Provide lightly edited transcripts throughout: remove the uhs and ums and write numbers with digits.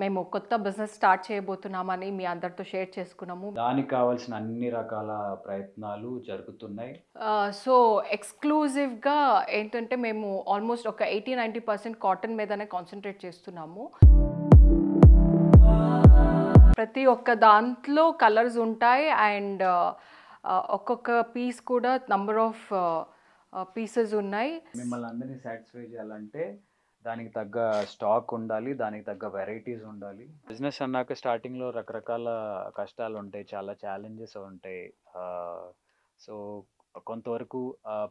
మేము కొత్త business start చేయబోతున్నామని మీ అందరితో షేర్ చేసుకున్నాము. దానికి కావాల్సిన అన్ని రకాల ప్రయత్నాలు జరుగుతున్నాయి. సో, ఎక్స్‌క్లూజివ్‌గా ఏంటంటే మేము ఆల్మోస్ట్ ఒక 80-90% కాటన్ మీదనే కాన్సంట్రేట్ చేస్తున్నాము. ప్రతి ఒక్క దాంట్లో కలర్స్ ఉంటాయి అండ్ ఒక్కొక్క పీస్ కూడా నంబర్ ఆఫ్ పీసెస్ ఉన్నాయి. మిమ్మల్ని అందరినీ సాటిస్ఫై చేయాలంటే దానికి తగ్గ స్టాక్ ఉండాలి. దానికి తగ్గ వెరైటీస్ ఉండాలి. బిజినెస్ అన్నాక స్టార్టింగ్‌లో రకరకాల కష్టాలు ఉంటాయి. చాలా ఛాలెంజెస్ ఉంటాయి. సో, కొంతవరకు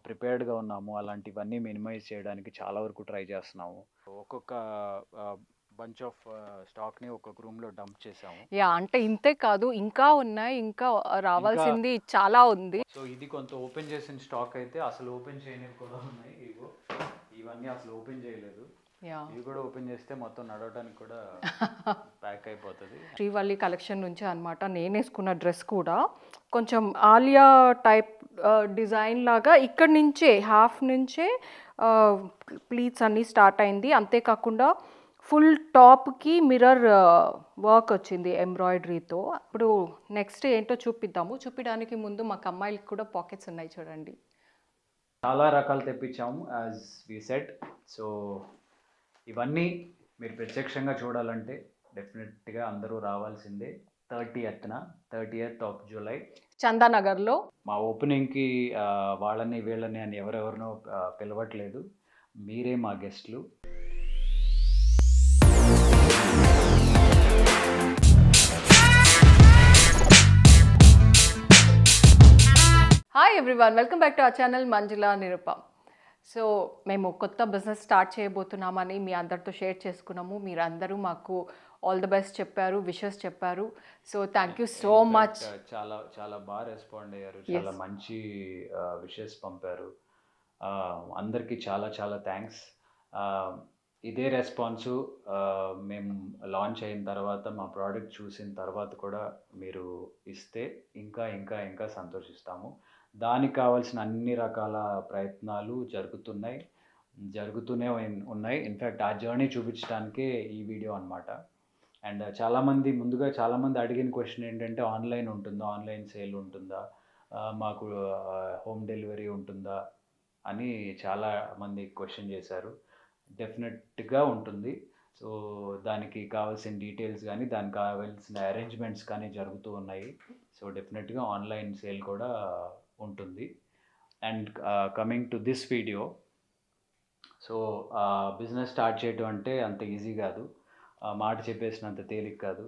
ప్రిపేర్డ్‌గా ఉన్నాము. అలాంటివన్నీ మినిమైజ్ చేయడానికి చాలా వరకు ట్రై చేస్తున్నాము. ఒక్కొక్క బంచ్ ఆఫ్ స్టాక్‌ని ఒక్కొక్క రూమ్‌లో డంప్ చేసాము. అంటే ఇంతే కాదు, ఇంకా ఉన్నాయి. ఇంకా రావాల్సింది చాలా ఉంది. సో, ఇది కొంత ఓపెన్ చేసిన స్టాక్ అయితే అసలు ఓపెన్ చేయనివి కూడా ఉన్నాయి. ఇగో ఇవన్నీ అసలు ఓపెన్ చేయలేదు. ఇవి కూడా ఓపెన్ చేస్తే మొత్తం నడవడానికి కూడా ప్యాక్ అయిపోతుంది. శ్రీవల్లి కలెక్షన్ నుంచే అన్నమాట. నేను వేసుకున్న డ్రెస్ కూడా కొంచెం ఆలియా టైప్ డిజైన్ లాగా ఇక్కడి నుంచే హాఫ్ నుంచే ప్లీట్స్ అన్నీ స్టార్ట్ అయింది. అంతేకాకుండా ఫుల్ టాప్కి మిర్రర్ వర్క్ వచ్చింది ఎంబ్రాయిడరీతో. ఇప్పుడు నెక్స్ట్ ఏంటో చూపించడానికి ముందు మాకు అమ్మాయిలకి కూడా పాకెట్స్ ఉన్నాయి చూడండి. చాలా రకాలు తెప్పించాము యాజ్ వి సెడ్. సో ఇవన్నీ మీరు ప్రత్యక్షంగా చూడాలంటే డెఫినెట్గా అందరూ రావాల్సిందే. 30th of July చందానగర్లో. మా ఓపెనింగ్కి వాళ్ళని వీళ్ళని అని ఎవరెవరినో పిలవట్లేదు. మీరే మా గెస్ట్లు. Hi everyone, welcome back to our channel Manjula Nirupam. So మేము కొత్త బిజినెస్ స్టార్ట్ చేయబోతున్నామని మీ అందరితో షేర్ చేసుకున్నాము. మీరందరూ మాకు ఆల్ ది బెస్ట్ చెప్పారు, విషెస్ చెప్పారు. So thank you so much. చాలా చాలా బాగా రెస్పాండ్ అయ్యారు. చాలా మంచి విషెస్ పంపారు. అందరికీ చాలా చాలా థ్యాంక్స్. ఇదే రెస్పాన్సు మేము లాంచ్ అయిన తర్వాత మా ప్రోడక్ట్ చూసిన తర్వాత కూడా మీరు ఇస్తే ఇంకా ఇంకా ఇంకా సంతోషిస్తాము. దానికి కావాల్సిన అన్ని రకాల ప్రయత్నాలు జరుగుతూనే ఉన్నాయి. ఇన్ఫ్యాక్ట్ ఆ జర్నీ చూపించడానికే ఈ వీడియో అనమాట. అండ్ చాలామంది అడిగిన క్వశ్చన్ ఏంటంటే ఆన్లైన్ ఉంటుందా, ఆన్లైన్ సేల్ ఉంటుందా, మాకు హోమ్ డెలివరీ ఉంటుందా అని చాలామంది క్వశ్చన్ చేశారు. డెఫినెట్గా ఉంటుంది. సో దానికి కావాల్సిన డీటెయిల్స్ కానీ దానికి కావాల్సిన అరేంజ్మెంట్స్ కానీ జరుగుతూ ఉన్నాయి. సో డెఫినెట్గా ఆన్లైన్ సేల్ కూడా ఉంటుంది. And coming to this video, so business start చేయడం అంటే అంత ఈజీ కాదు. మాట చెప్పేసినంత తేలిక కాదు.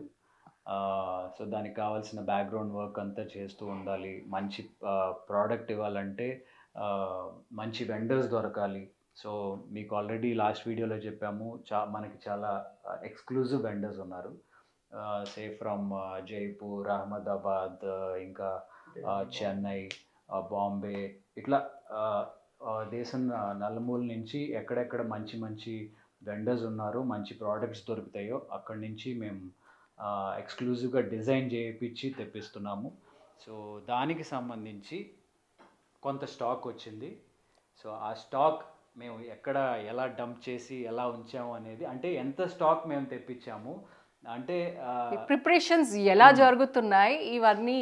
సో దానికి కావాల్సిన బ్యాక్గ్రౌండ్ వర్క్ అంతా చేస్తూ ఉండాలి. మంచి ప్రోడక్ట్ ఇవ్వాలంటే మంచి వెండర్స్ దొరకాలి. సో మీకు ఆల్రెడీ లాస్ట్ వీడియోలో చెప్పాము, మనకి చాలా ఎక్స్క్లూజివ్ వెండర్స్ ఉన్నారు. సే ఫ్రమ్ జైపూర్, అహ్మదాబాద్, ఇంకా చెన్నై, బాంబే, ఇట్లా దేశం నలుమూల నుంచి ఎక్కడెక్కడ మంచి మంచి వెండర్స్ ఉన్నారు, మంచి ప్రోడక్ట్స్ దొరుకుతాయో అక్కడి నుంచి మేము ఎక్స్క్లూజివ్గా డిజైన్ చేయించి తెప్పిస్తున్నాము. సో దానికి సంబంధించి కొంత స్టాక్ వచ్చింది. సో ఆ స్టాక్ మేము ఎక్కడ ఎలా డంప్ చేసి ఎలా ఉంచాము అనేది, అంటే ఎంత స్టాక్ మేము తెప్పించాము అంటే ప్రిపరేషన్స్ ఎలా జరుగుతున్నాయి ఇవన్నీ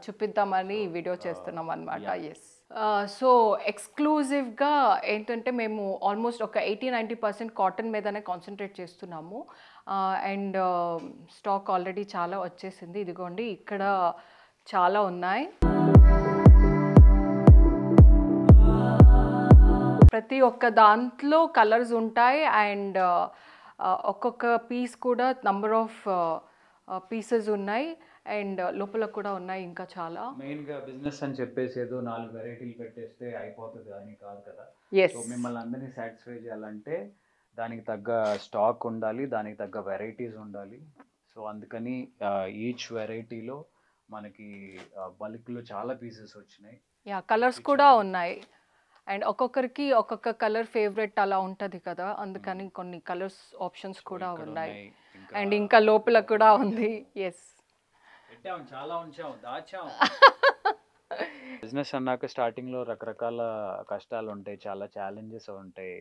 చూపిద్దామని వీడియో చేస్తున్నాం అనమాట. ఎస్. సో ఎక్స్క్లూజివ్గా ఏంటంటే మేము ఆల్మోస్ట్ ఒక 80-90% కాటన్ మీదనే కాన్సన్ట్రేట్ చేస్తున్నాము. అండ్ స్టాక్ ఆల్రెడీ చాలా వచ్చేసింది. ఇదిగోండి, ఇక్కడ చాలా ఉన్నాయి. ప్రతి ఒక్క దాంట్లో కలర్స్ ఉంటాయి అండ్ ఒక్కొక్క పీస్ కూడా నంబర్ ఆఫ్ పీసెస్ ఉన్నాయి అండ్ లోపల కూడా ఉన్నాయి ఇంకా చాలా. మెయిన్గా బిజినెస్ అని చెప్పేసి ఏదో 4 వెరైటీలు పెట్టేస్తే అయిపోతుంది అని కాదు కదా. సో మిమ్మల్ని అందరినీ సాటిస్ఫై చేయాలంటే దానికి తగ్గ స్టాక్ ఉండాలి, దానికి తగ్గ వెరైటీస్ ఉండాలి. సో అందుకని ఈచ్ వెరైటీలో మనకి బల్క్లో చాలా పీసెస్ వచ్చినాయి. కలర్స్ కూడా ఉన్నాయి అండ్ ఒక్కొక్కరికి ఒక్కొక్క కలర్ ఫేవరెట్ అలా ఉంటుంది కదా, అందుకని కొన్ని కలర్స్ ఆప్షన్స్ కూడా ఉన్నాయి. అండ్ ఇంకా లోపల కూడా ఉంది. ఎస్, చాలా ఉంచాం, దాచాం. బిజినెస్ అన్నాక స్టార్టింగ్లో రకరకాల కష్టాలు ఉంటాయి, చాలా ఛాలెంజెస్ ఉంటాయి.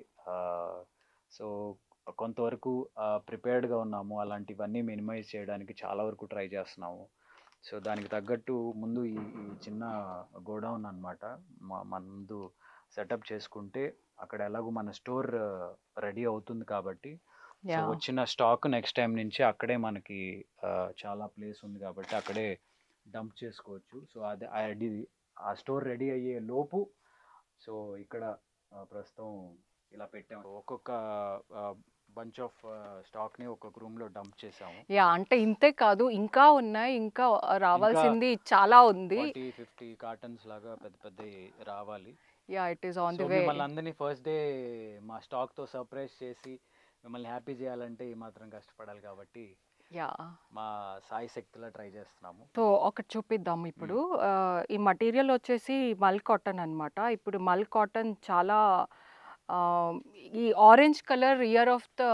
సో కొంతవరకు ప్రిపేర్డ్గా ఉన్నాము. అలాంటివన్నీ మినిమైజ్ చేయడానికి చాలా వరకు ట్రై చేస్తున్నాము. సో దానికి తగ్గట్టు ముందు ఈ చిన్న గోడౌన్ అనమాట మన ముందు సెటప్ చేసుకుంటే అక్కడ ఎలాగో మన స్టోర్ రెడీ అవుతుంది కాబట్టి, సో వచ్చిన స్టాక్ నెక్స్ట్ టైం నుంచి అక్కడే మనకి చాలా ప్లేస్ ఉంది కాబట్టి అక్కడే డంప్ చేసుకోవచ్చు. సో అది ఆ స్టోర్ రెడీ అయ్యే లోపు సో ఇక్కడ ప్రస్తుతం ఇలా పెట్టాము. ఒక్కొక్క బంచ్ ఆఫ్ స్టాక్ని ఒక్కొక్క రూమ్లో డంప్ చేసాము. అంటే ఇంతే కాదు, ఇంకా ఉన్నాయి, ఇంకా రావాల్సింది చాలా ఉంది. 50 కార్టన్స్ లాగా పెద్ద పెద్ద రావాలి. It is on the way. మిమ్మల్ని అందరినీ ఫస్ట్ డే మా స్టాక్తో సర్ప్రైజ్ చేసి మిమ్మల్ని హ్యాపీ చేయాలంటే ఈ మాత్రం కష్టపడాలి కాబట్టి మా సాయి శక్తిలో ట్రై చేస్తున్నాము. సో ఒకటి చూపిద్దాం ఇప్పుడు. ఈ మటీరియల్ వచ్చేసి మల్ కాటన్ అనమాట. ఇప్పుడు మల్ కాటన్ చాలా ఈ orange colour year of the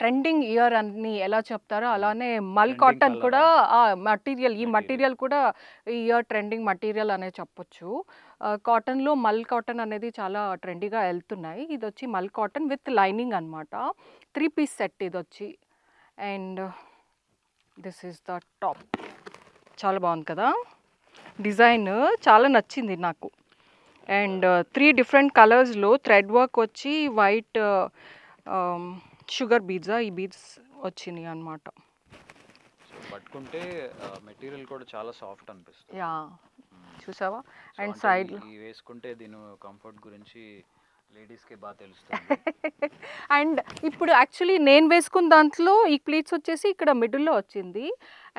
trending year అని ఎలా చెప్తారో అలానే మల్ కాటన్ కూడా ఈ మటీరియల్ కూడా ఈ ఇయర్ ట్రెండింగ్ మటీరియల్ అనే చెప్పొచ్చు. కాటన్లో మల్ కాటన్ అనేది చాలా ట్రెండీగా వెళ్తున్నాయి. ఇది వచ్చి మల్ కాటన్ విత్ లైనింగ్ అనమాట. 3 పీస్ సెట్ ఇది వచ్చి. And this is the top. చాలా బాగుంది కదా, డిజైన్ చాలా నచ్చింది నాకు. అండ్ 3 డిఫరెంట్ కలర్స్లో థ్రెడ్ వర్క్ వచ్చి వైట్ షుగర్ బీడ్స్, ఈ బీడ్స్ వచ్చినాయి అనమాట. పట్టుకుంటే మెటీరియల్ కూడా చాలా సాఫ్ట్ అనిపిస్తుంది. చూసావా? అండ్ సైడ్ వేసుకుంటే దీని కంఫర్ట్ గురించి లేడీస్కి బాగా తెలుస్తుంది. అండ్ ఇప్పుడు యాక్చువల్లీ నేను వేసుకున్న దాంట్లో ఈ ప్లీట్స్ వచ్చేసి ఇక్కడ మిడిల్లో వచ్చింది.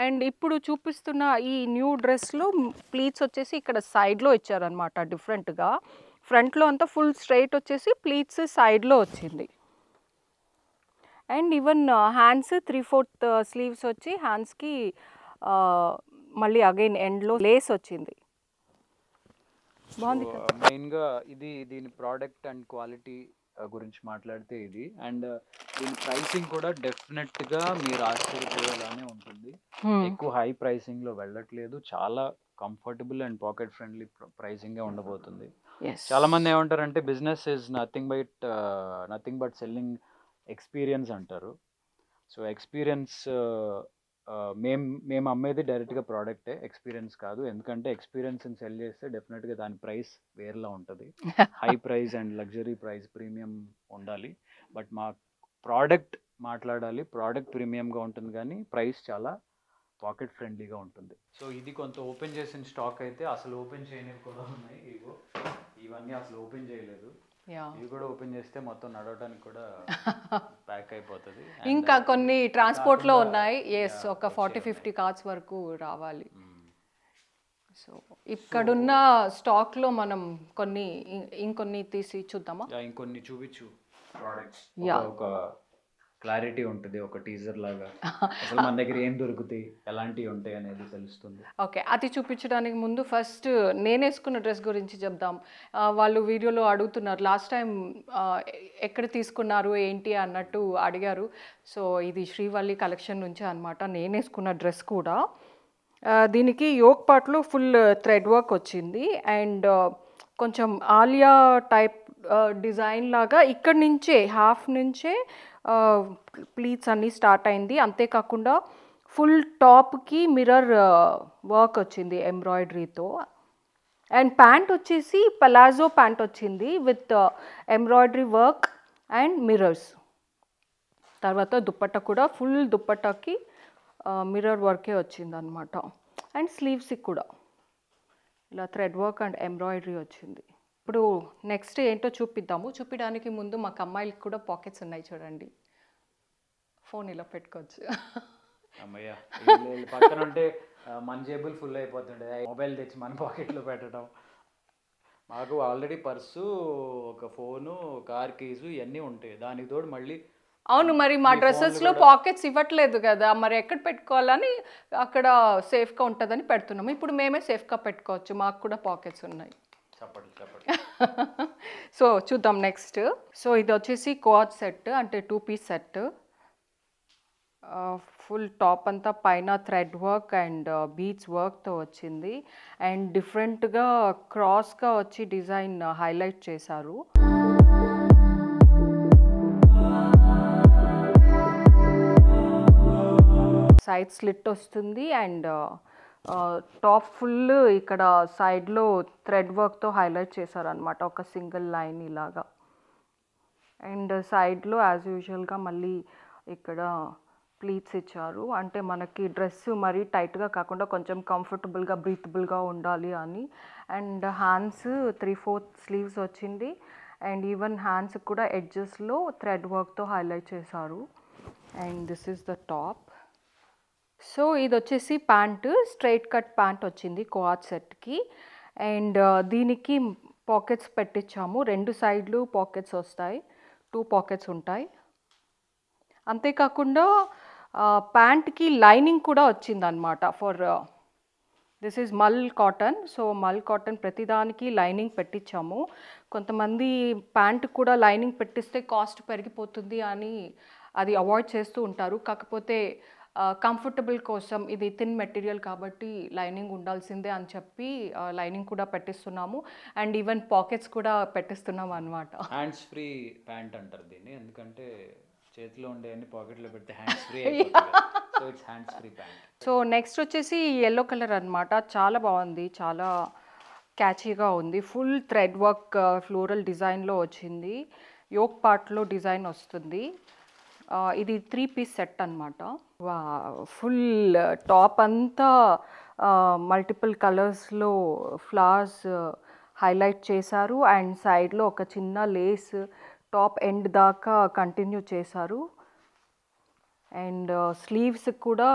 అండ్ ఇప్పుడు చూపిస్తున్న ఈ న్యూ డ్రెస్లో ప్లీట్స్ వచ్చేసి ఇక్కడ సైడ్లో ఇచ్చారనమాట డిఫరెంట్గా. ఫ్రంట్లో అంతా ఫుల్ స్ట్రైట్ వచ్చేసి ప్లీట్స్ సైడ్లో వచ్చింది. అండ్ ఈవెన్ హ్యాండ్స్ 3/4 స్లీవ్స్ వచ్చి హ్యాండ్స్కి మళ్ళీ అగైన్ ఎండ్లో లేస్ వచ్చింది. బాగుంది. మెయిన్గా దీని ప్రోడక్ట్ అండ్ క్వాలిటీ గురించి మాట్లాడితే ఇది, అండ్ దీని ప్రైసింగ్ కూడా డెఫినెట్గా మీరు ఆశ్చర్యపోయేలానే ఉంటుంది. ఎక్కువ హై ప్రైసింగ్లో వెళ్ళట్లేదు. చాలా కంఫర్టబుల్ అండ్ పాకెట్ ఫ్రెండ్లీ ప్రైసింగే ఉండబోతుంది. చాలా మంది ఏమంటారంటే business is nothing but selling experience అంటారు. సో ఎక్స్పీరియన్స్ మేము అమ్మేది డైరెక్ట్గా ప్రోడక్టే, ఎక్స్పీరియన్స్ కాదు. ఎందుకంటే ఎక్స్పీరియన్స్ని సెల్ చేస్తే డెఫినెట్గా దాని ప్రైస్ వేరేలా ఉంటుంది. High price and luxury price premium ఉండాలి. బట్ మా ప్రోడక్ట్ మాట్లాడాలి, ప్రోడక్ట్ ప్రీమియంగా ఉంటుంది కానీ ప్రైస్ చాలా పాకెట్ ఫ్రెండ్లీగా ఉంటుంది. సో ఇది కొంత ఓపెన్ చేసిన స్టాక్ అయితే, అసలు ఓపెన్ చేయనివి కూడా ఉన్నాయి. ఇవన్నీ అసలు ఓపెన్ చేయలేదు. ఇవి కూడా ఓపెన్ చేస్తే మొత్తం నడవడానికి కూడా ప్యాక్ అయిపోతుంది. ఇంకా కొన్ని ట్రాన్స్పోర్ట్లో ఉన్నాయి. ఒక 40-50 కార్స్ వరకు రావాలి. సో ఇక్కడున్న స్టాక్లో మనం ఇంకొన్ని తీసి చూద్దామా? ఇంకొన్ని చూపించు ప్రోడక్ట్స్. ఒక క్లారిటీ ఉంటుంది, ఒక టీజర్ లాగా అసలు మన దగ్గర ఏం దొరుకుతాయి, ఎలాంటివి ఉంటాయి అనేది తెలుస్తుంది. ఓకే, అది చూపించడానికి ముందు ఫస్ట్ నేను వేసుకున్న డ్రెస్ గురించి చెప్దాం. వాళ్ళు వీడియోలో అడుగుతున్నారు, లాస్ట్ టైం ఎక్కడ తీసుకున్నారు ఏంటి అన్నట్టు అడిగారు. సో ఇది శ్రీవల్లి కలెక్షన్ నుంచి అనమాట నేను వేసుకున్న డ్రెస్ కూడా. దీనికి యోక్ పార్ట్లో ఫుల్ థ్రెడ్ వర్క్ వచ్చింది. అండ్ కొంచెం ఆలియా టైప్ డిజైన్ లాగా ఇక్కడి నుంచే హాఫ్ నుంచే ప్లీట్స్ అన్నీ స్టార్ట్ అయింది. అంతేకాకుండా ఫుల్ టాప్కి మిర్రర్ వర్క్ వచ్చింది ఎంబ్రాయిడరీతో. అండ్ ప్యాంట్ వచ్చేసి పలాజో ప్యాంట్ వచ్చింది with embroidery work and mirrors. తర్వాత దుప్పట్టా కూడా ఫుల్ దుప్పట్టాకి మిర్రర్ వర్కే వచ్చింది అనమాట. అండ్ స్లీవ్స్కి కూడా ఇలా థ్రెడ్ వర్క్ అండ్ ఎంబ్రాయిడరీ వచ్చింది. ఇప్పుడు నెక్స్ట్ ఏంటో చూపిద్దాము. చూపించడానికి ముందు మాకు అమ్మాయిలకి కూడా పాకెట్స్ ఉన్నాయి చూడండి. ఫోన్ ఇలా పెట్టుకోవచ్చు. అమ్మయ్య పక్కన ఉంటే మన జేబుల్ ఫుల్ అయిపోతుండే, మొబైల్ తెచ్చి మన పాకెట్లో పెట్టడం. మాకు ఆల్రెడీ పర్సు, ఒక ఫోను, కార్ కీసు ఇవన్నీ ఉంటాయి. దానికి తోడు మళ్ళీ అవును, మరి మా డ్రెస్సెస్లో పాకెట్స్ ఇవ్వట్లేదు కదా, మరి ఎక్కడ పెట్టుకోవాలని అక్కడ సేఫ్గా ఉంటుందని పెడుతున్నాము. ఇప్పుడు మేమే సేఫ్గా పెట్టుకోవచ్చు, మాకు కూడా పాకెట్స్ ఉన్నాయి. సో చూద్దాం నెక్స్ట్. సో ఇది వచ్చేసి కోఆర్డ్ సెట్, అంటే 2 పీస్ సెట్. ఫుల్ టాప్ అంతా పైన థ్రెడ్ వర్క్ అండ్ బీడ్స్ వర్క్తో వచ్చింది. అండ్ డిఫరెంట్గా క్రాస్గా వచ్చి డిజైన్ హైలైట్ చేశారు. సైడ్ స్లిట్ వస్తుంది అండ్ టాప్ ఫుల్ ఇక్కడ సైడ్లో థ్రెడ్ వర్క్తో హైలైట్ చేశారనమాట, ఒక సింగిల్ లైన్ ఇలాగా. అండ్ సైడ్లో యాజ్ యూజువల్గా మళ్ళీ ఇక్కడ ప్లీట్స్ ఇచ్చారు, అంటే మనకి డ్రెస్ మరీ టైట్గా కాకుండా కొంచెం కంఫర్టబుల్గా బ్రీతబుల్గా ఉండాలి అని. అండ్ హ్యాండ్స్ 3/4 స్లీవ్స్ వచ్చింది అండ్ ఈవెన్ హ్యాండ్స్ కూడా ఎడ్జెస్లో థ్రెడ్ వర్క్తో హైలైట్ చేశారు. And this is the top. So ఇది వచ్చేసి ప్యాంట్, స్ట్రైట్ కట్ ప్యాంట్ వచ్చింది కోఆట్ సెట్కి. అండ్ దీనికి పాకెట్స్ పెట్టించాము, 2 సైడ్లు పాకెట్స్ వస్తాయి, 2 పాకెట్స్ ఉంటాయి. అంతేకాకుండా ప్యాంట్కి లైనింగ్ కూడా వచ్చిందనమాట. ఫర్ దిస్ ఈజ్ మల్ కాటన్. సో మల్ కాటన్ ప్రతిదానికి లైనింగ్ పెట్టించాము. కొంతమంది ప్యాంట్ కూడా లైనింగ్ పెట్టిస్తే కాస్ట్ పెరిగిపోతుంది అని అది అవాయిడ్ చేస్తూ ఉంటారు. కాకపోతే కంఫర్టబుల్ కోసం ఇది థిన్ మెటీరియల్ కాబట్టి లైనింగ్ ఉండాల్సిందే అని చెప్పి లైనింగ్ కూడా పెట్టిస్తున్నాము. అండ్ ఈవెన్ పాకెట్స్ కూడా పెట్టిస్తున్నాం అనమాట. హ్యాండ్స్ ఫ్రీ ప్యాంట్ అంటారు దీన్ని, ఎందుకంటే చేతిలో ఉండే అన్ని పాకెట్లో పెడితే hands free. So it's hands free pant. So next వచ్చేసి ఎల్లో కలర్ అనమాట. చాలా బాగుంది, చాలా క్యాచీగా ఉంది. ఫుల్ థ్రెడ్ వర్క్ ఫ్లోరల్ డిజైన్లో వచ్చింది, యోక్ పార్ట్లో డిజైన్ వస్తుంది. ఇది 3 పీస్ సెట్ అనమాట. ఫుల్ టాప్ అంతా మల్టిపుల్ కలర్స్లో ఫ్లవర్స్ హైలైట్ చేశారు అండ్ సైడ్లో ఒక చిన్న లేస్ టాప్ ఎండ్ దాకా కంటిన్యూ చేశారు. అండ్ స్లీవ్స్ కూడా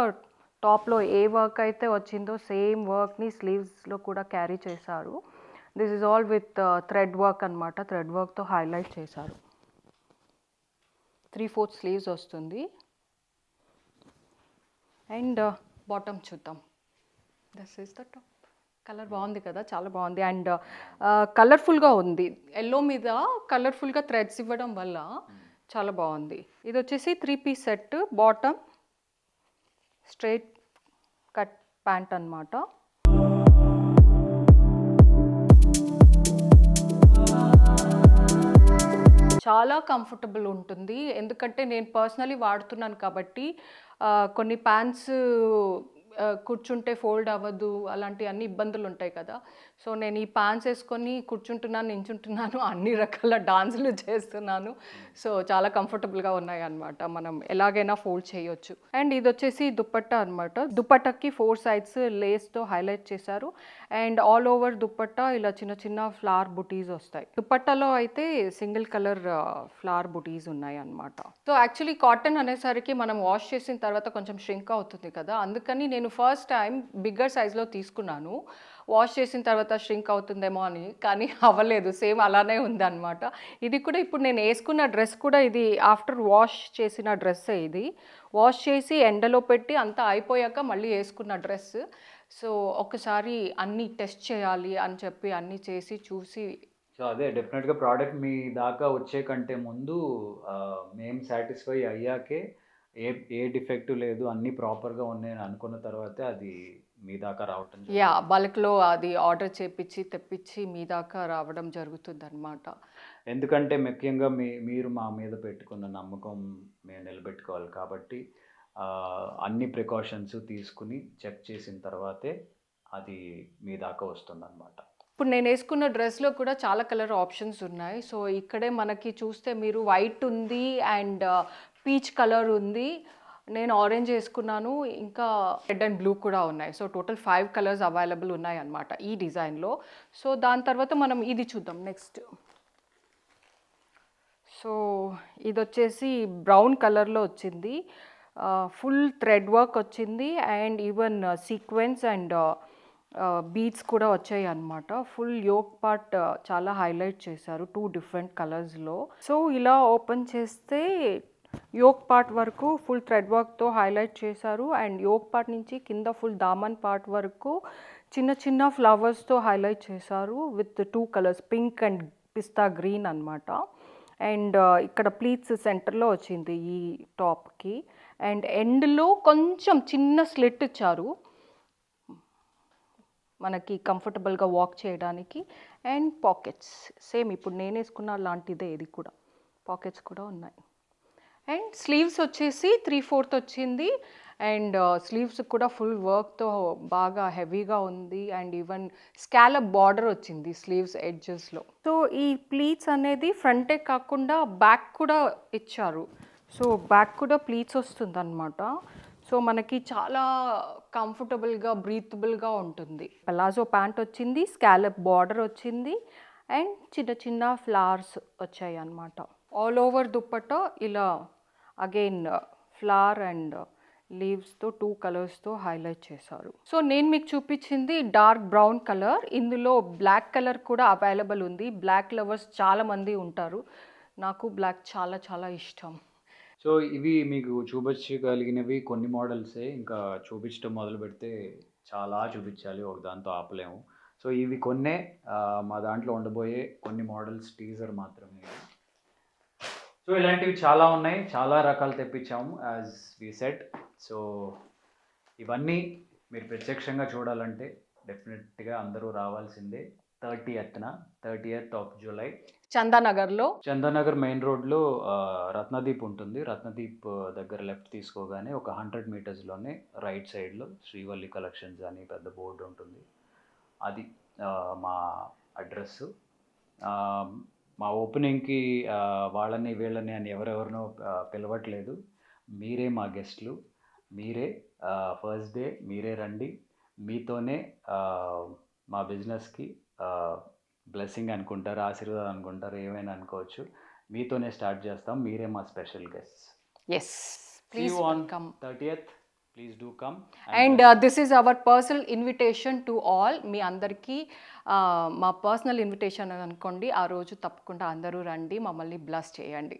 టాప్లో ఏ వర్క్ అయితే వచ్చిందో సేమ్ వర్క్ని స్లీవ్స్లో కూడా క్యారీ చేశారు. This is all with thread work అనమాట, థ్రెడ్ వర్క్తో హైలైట్ చేశారు. 3/4 స్లీవ్స్ వస్తుంది. అండ్ బాటమ్ చూద్దాం. This is the top. Colour బాగుంది కదా, చాలా బాగుంది అండ్ కలర్ఫుల్గా ఉంది. ఎల్లో మీద కలర్ఫుల్గా థ్రెడ్స్ ఇవ్వడం వల్ల చాలా బాగుంది. ఇది వచ్చేసి 3 piece set, bottom straight cut pant అన్నమాట. చాలా కంఫర్టబుల్ ఉంటుంది, ఎందుకంటే నేను పర్సనలీ వాడుతున్నాను కాబట్టి. కొన్ని ప్యాంట్స్ కూర్చుంటే ఫోల్డ్ అవ్వదు, అలాంటి అన్ని ఇబ్బందులు ఉంటాయి కదా. సో నేను ఈ ప్యాంట్స్ వేసుకొని కూర్చుంటున్నాను, నించుంటున్నాను, అన్ని రకాల డాన్సులు చేస్తున్నాను. సో చాలా కంఫర్టబుల్గా ఉన్నాయి అన్నమాట, మనం ఎలాగైనా ఫోల్డ్ చేయొచ్చు. అండ్ ఇది వచ్చేసి దుపట్టా అనమాట. దుపట్టాకి 4 సైడ్స్ లేస్తో హైలైట్ చేశారు అండ్ ఆల్ ఓవర్ దుపట్టా ఇలా చిన్న చిన్న ఫ్లవర్ బుటీస్ వస్తాయి. దుపట్టాలో అయితే సింగిల్ కలర్ ఫ్లవర్ బుటీస్ ఉన్నాయి అన్నమాట. సో యాక్చువల్లీ కాటన్ అనేసరికి మనం వాష్ చేసిన తర్వాత కొంచెం ష్రింక్ అవుతుంది కదా, అందుకని నేను ఫస్ట్ టైం బిగ్గర్ సైజ్లో తీసుకున్నాను. వాష్ చేసిన తర్వాత ష్రింక్ అవుతుందేమో అని, కానీ అవ్వలేదు, సేమ్ అలానే ఉందన్నమాట. ఇది కూడా ఇప్పుడు నేను వేసుకున్న డ్రెస్ కూడా ఇది ఆఫ్టర్ వాష్ చేసిన డ్రెస్సే. ఇది వాష్ చేసి ఎండలో పెట్టి అంతా అయిపోయాక మళ్ళీ వేసుకున్న డ్రెస్. సో ఒకసారి అన్నీ టెస్ట్ చేయాలి అని చెప్పి అన్నీ చేసి చూసి. సో అదే డెఫినెట్గా ప్రోడక్ట్ మీ దాకా వచ్చే కంటే ముందు మేము సాటిస్ఫై అయ్యాకే ఏ డిఫెక్ట్ లేదు, అన్నీ ప్రాపర్గా ఉన్నాయని అనుకున్న తర్వాతే అది మీ దాకా రావటం. బల్క్లో అది ఆర్డర్ చేపించి తెప్పించి మీ దాకా రావడం జరుగుతుంది అనమాట. ఎందుకంటే ముఖ్యంగా మీరు మా మీద పెట్టుకున్న నమ్మకం మేము నిలబెట్టుకోవాలి కాబట్టి అన్ని ప్రికాషన్స్ తీసుకుని చెక్ చేసిన తర్వాతే అది మీ దాకా వస్తుంది అనమాట. ఇప్పుడు నేను వేసుకున్న డ్రెస్లో కూడా చాలా కలర్ ఆప్షన్స్ ఉన్నాయి. సో ఇక్కడే మనకి చూస్తే మీరు వైట్ ఉంది అండ్ పీచ్ కలర్ ఉంది, నేను ఆరెంజ్ వేసుకున్నాను, ఇంకా రెడ్ అండ్ బ్లూ కూడా ఉన్నాయి. సో టోటల్ 5 కలర్స్ అవైలబుల్ ఉన్నాయి అన్నమాట ఈ డిజైన్లో. సో దాని తర్వాత మనం ఇది చూద్దాం నెక్స్ట్. సో ఇది వచ్చేసి బ్రౌన్ కలర్లో వచ్చింది, ఫుల్ థ్రెడ్ వర్క్ వచ్చింది and even sequence and beads కూడా వచ్చాయి అన్నమాట. ఫుల్ యోక్ పార్ట్ చాలా హైలైట్ చేశారు 2 డిఫరెంట్ కలర్స్లో. సో ఇలా ఓపెన్ చేస్తే యోక్ పార్ట్ వరకు ఫుల్ థ్రెడ్ వర్క్తో హైలైట్ చేశారు అండ్ యోక్ పార్ట్ నుంచి కింద ఫుల్ దామన్ పార్ట్ వరకు చిన్న చిన్న ఫ్లవర్స్తో హైలైట్ చేశారు with 2 colours, pink and pista green అన్నమాట. అండ్ ఇక్కడ ప్లీట్స్ సెంటర్లో వచ్చింది ఈ టాప్కి అండ్ ఎండ్లో కొంచెం చిన్న స్లిట్ ఇచ్చారు మనకి కంఫర్టబుల్గా వాక్ చేయడానికి. అండ్ పాకెట్స్ సేమ్ ఇప్పుడు నేను వేసుకున్న లాంటిదే, ఇది కూడా పాకెట్స్ కూడా ఉన్నాయి. అండ్ స్లీవ్స్ వచ్చేసి 3/4 వచ్చింది అండ్ స్లీవ్స్ కూడా ఫుల్ వర్క్తో బాగా హెవీగా ఉంది అండ్ ఈవెన్ స్కాలప్ బార్డర్ వచ్చింది స్లీవ్స్ ఎడ్జెస్లో. సో ఈ ప్లీట్స్ అనేది ఫ్రంటే కాకుండా బ్యాక్ కూడా ఇచ్చారు. సో బ్యాక్ కూడా ప్లీట్స్ వస్తుంది అనమాట. సో మనకి చాలా కంఫర్టబుల్గా బ్రీతబుల్గా ఉంటుంది. పలాజో ప్యాంట్ వచ్చింది, స్కాలప్ బార్డర్ వచ్చింది అండ్ చిన్న చిన్న ఫ్లవర్స్ వచ్చాయి అన్నమాట. ఆల్ ఓవర్ దుప్పట్టా ఇలా అగైన్ ఫ్లవర్ అండ్ లీవ్స్తో 2 కలర్స్తో హైలైట్ చేశారు. సో నేను మీకు చూపించింది డార్క్ బ్రౌన్ కలర్. ఇందులో బ్లాక్ కలర్ కూడా అవైలబుల్ ఉంది. బ్లాక్ లవర్స్ చాలామంది ఉంటారు. నాకు బ్లాక్ చాలా చాలా ఇష్టం. సో ఇవి మీకు చూపించగలిగినవి కొన్ని మోడల్సే. ఇంకా చూపించడం మొదలు పెడితే చాలా చూపించాలి, ఒక దాంతో ఆపలేము. సో ఇవి కొన్నే మా దాంట్లో ఉండబోయే కొన్ని మోడల్స్ టీజర్ మాత్రమే. సో ఇలాంటివి చాలా ఉన్నాయి, చాలా రకాలు తెప్పించాము యాజ్ వి సెట్. సో ఇవన్నీ మీరు ప్రత్యక్షంగా చూడాలంటే డెఫినెట్గా అందరూ రావాల్సిందే. 30th of July చందానగర్లో, చందానగర్ మెయిన్ రోడ్లో రత్నదీప్ ఉంటుంది. రత్నదీప్ దగ్గర లెఫ్ట్ తీసుకోగానే ఒక 100 మీటర్స్లోనే రైట్ సైడ్లో శ్రీవల్లి కలెక్షన్స్ అని పెద్ద బోర్డు ఉంటుంది. అది మా అడ్రస్సు. మా ఓపెనింగ్కి వాళ్ళని వీళ్ళని అని ఎవరెవరినో పిలవట్లేదు. మీరే మా గెస్ట్లు, మీరే ఫస్ట్ డే మీరే రండి. మీతోనే మా బిజినెస్కి బ్లెస్సింగ్ అనుకుంటారు, ఆశీర్వాదం అనుకుంటారు, ఏమైనా అనుకోవచ్చు. మీతోనే స్టార్ట్ చేస్తాం. మీరే మా special guests. Yes, please come 30th. Please do come. And this is our personal invitation to all. మీ అందరికీ మా పర్సనల్ ఇన్విటేషన్ అనుకోండి. ఆ రోజు తప్పకుండా అందరూ రండి, మమ్మల్ని బ్లెస్ చేయండి.